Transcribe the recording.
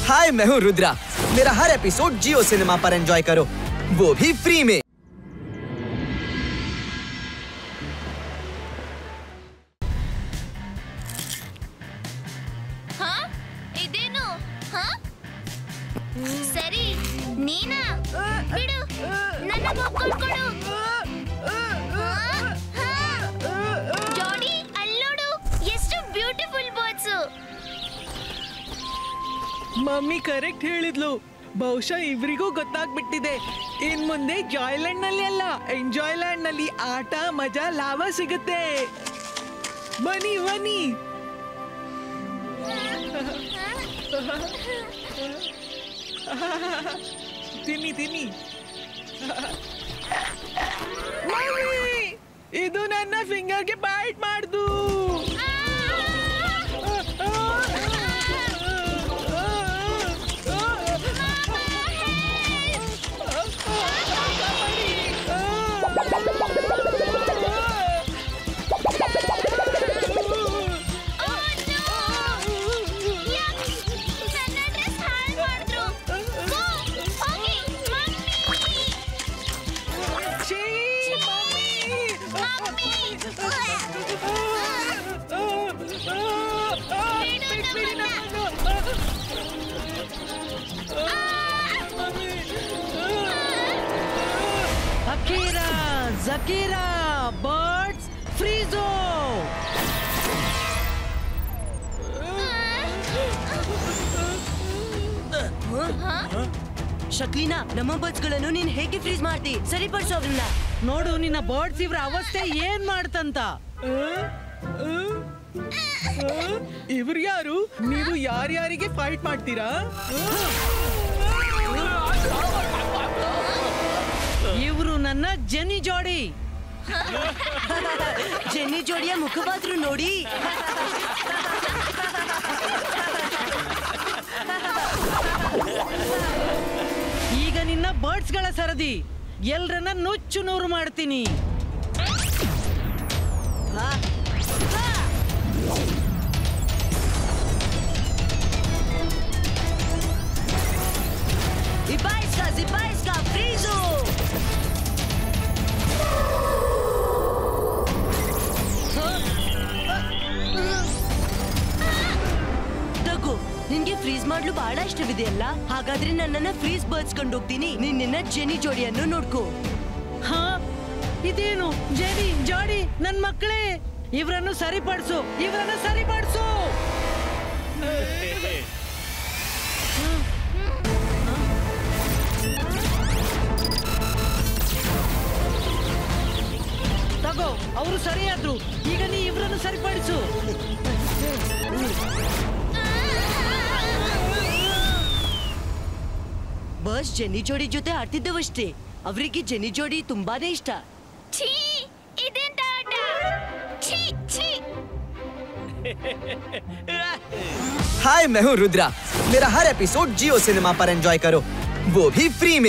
हाय, मैं हूँ रुद्रा। मेरा हर एपिसोड जियो सिनेमा पर एंजॉय करो, वो भी फ्री में। हाँ? ಇದೇನು? हाँ? ಸರಿ, ನೀನಾ? ಬಿಡು, ನನ್ನ ಮಕ್ಕಳು ಕೊಡು. ಜಾಡಿ, ಅಲ್ಲೋಡು, ಎಷ್ಟು ಬ್ಯೂಟಿಫುಲ್ ಬರ್ಡ್ಸ್. ಮಮ್ಮಿ ಕರೆಕ್ಟ್ ಹೇಳಿದ್ಲು. ಬಹುಶಃ ಇವ್ರಿಗೂ ಗೊತ್ತಾಗ್ಬಿಟ್ಟಿದೆ. ಇನ್ ಮುಂದೆ ಜಾಯ್ಲ್ಯಾಂಡ್ ನಲ್ಲಿ ಅಲ್ಲ, ಎಂಜಾಯ್ಲ್ಯಾಂಡ್ ನಲ್ಲಿ ಆಟ ಮಜಾ ಲಾಭ ಸಿಗುತ್ತೆ. ಬನ್ನಿ ಬನ್ನಿ. ತಿನ್ನಿ ತಿನ್ನಿ. ಮಮ್ಮಿ, ಇದು ನನ್ನ ಫಿಂಗರ್ಗೆ ಬೈಟ್ ಮಾಡ್ದು. ಅಕೀರಾ, ಜಕೀರಾ, ಬರ್ಡ್ಸ್ ಫ್ರೀ ಝೋನ್. ಶಕ್ಲಿನಾ, ನಮ್ಮ ಬರ್ಡ್ಸ್ ಗಳನ್ನು ನೀನ್ ಹೇಗೆ ಫ್ರೀಸ್ ಮಾಡ್ತಿ? ಸರಿಪಡಿಸು ಅವ್ರನ್ನ. ನೋಡು, ನಿನ್ನ ಬರ್ಡ್ಸ್ ಇವ್ರ ಅವಸ್ಥೆ ಏನ್ ಮಾಡ್ತಂತ. ಇವ್ರು ಯಾರು? ನೀವು ಯಾರ್ಯಾರಿಗೆ ಫೈಟ್ ಮಾಡ್ತೀರಾ? ಇವರು ನನ್ನ ಜೆನಿ ಜೋಡಿ. ಜೆನಿ ಜೋಡಿಯ ಮುಖವಾದ್ರು ನೋಡಿ. ಈಗ ನಿನ್ನ ಬರ್ಡ್ಸ್ ಗಳ ಸರದಿ. ಎಲ್ರನ್ನ ನುಚ್ಚು ನೂರು ಮಾಡ್ತೀನಿ. Zibaiska, frizo! ತಗೋ, ನಿನ್ಗೆ ಫ್ರೀಸ್ ಮಾಡ್ಲು ಬಹಳ ಇಷ್ಟವಿದೆಯಲ್ಲ? ಹಾಗಾದ್ರೆ ನನ್ನನ್ನ ಫ್ರೀಸ್ ಬರ್ಡ್ಸ್ ಕೊಂಡೋಗ್ತೀನಿ. ನೀನ್ ನಿನ್ನ ಜೆನಿ ಜೋಡಿಯನ್ನು ನೋಡ್ಕೋ. ಹಾ, ಇದೇನು? ಜೆನಿ ಜೋಡಿ ನನ್ ಮಕ್ಕಳೇ. ಇವ್ರನ್ನು ಸರಿಪಡಿಸು. ತಗೋ, ಅವರು ಸರಿಯಾದ್ರು. ಈಗ ನೀ ಇವ್ರನ್ನು ಸರಿಪಡಿಸು. ಬರ್ಡ್ಸ್ ಜೆನಿ ಜೋಡಿ ಜೊತೆ ಆಡ್ತಿದ್ದವಷ್ಟೇ. ಅವರಿಗೆ ಜೆನಿ ಜೋಡಿ ತುಂಬಾನೇ ಇಷ್ಟ. ಛೀ, ಇದೆಂತ ಆಟ? ಛೀ ಛೀ. हाय, मैं हूँ रुद्रा। मेरा हर एपिसोड जियो सिनेमा पर एंजॉय करो, वो भी फ्री में।